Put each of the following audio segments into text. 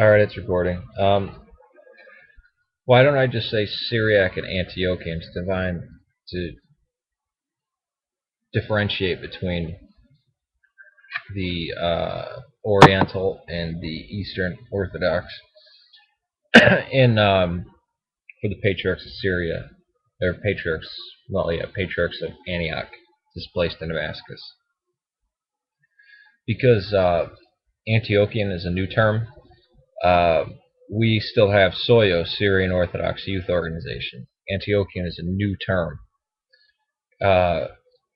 Alright, it's recording. Why don't I just say Syriac and Antiochian to differentiate between the Oriental and the Eastern Orthodox in for the patriarchs of Syria, or patriarchs of Antioch, displaced in Damascus, because Antiochian is a new term. Uh, we still have SOYO, Syrian Orthodox Youth Organization. Antiochian is a new term. Uh,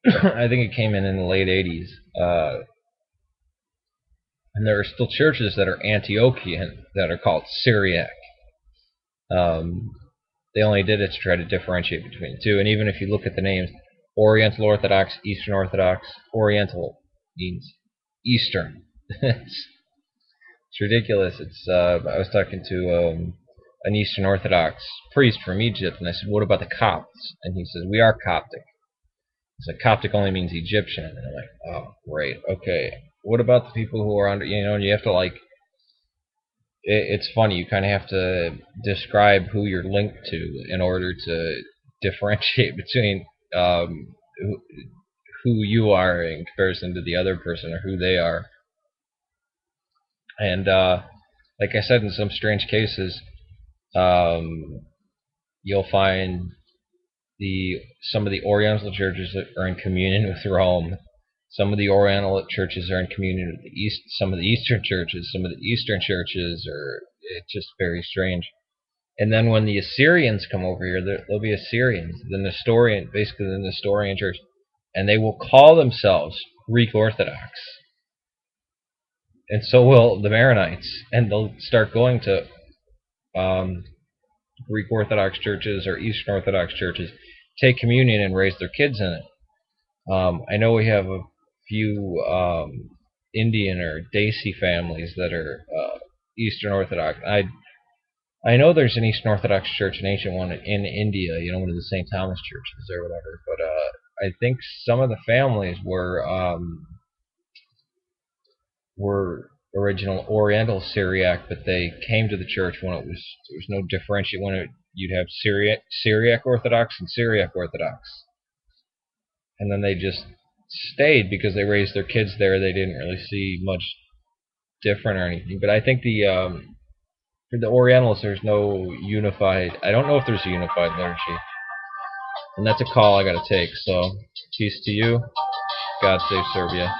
I think it came in the late 80s. And there are still churches that are Antiochian that are called Syriac. Um, they only did it to try to differentiate between the two. And even if you look at the names, Oriental Orthodox, Eastern Orthodox, Oriental means Eastern. it's ridiculous. I was talking to an Eastern Orthodox priest from Egypt, and I said, "What about the Copts?" And he says, "We are Coptic." He said, "Coptic only means Egyptian." And I'm like, "Oh, right, okay. What about the people who are under? And you have to like it's funny. You kind of have to describe who you're linked to in order to differentiate between who you are in comparison to the other person or who they are. And like I said, in some strange cases, um, you'll find some of the Oriental churches that are in communion with Rome. Some of the Oriental churches are in communion with the East. Some of the Eastern churches. Some of the Eastern churches are. It's just very strange. And then when the Assyrians come over here, there'll be Assyrians, basically the Nestorian church, and they will call themselves Greek Orthodox, and so will the Maronites, and they'll start going to um, Greek Orthodox churches or Eastern Orthodox churches, take communion and raise their kids in it. I know we have a few Indian or Desi families that are Eastern Orthodox. I know there's an Eastern Orthodox church, an ancient one in India, one of the St. Thomas churches or whatever. But I think some of the families were original Oriental Syriac, but they came to the church when there was no differentiate you'd have Syriac Orthodox and Syriac Orthodox, and then they just stayed because they raised their kids there. They didn't really see much different or anything. But I think for the Orientals, there's no unified. I don't know if there's a unified liturgy, and that's a call I got to take. So, peace to you. God save Serbia.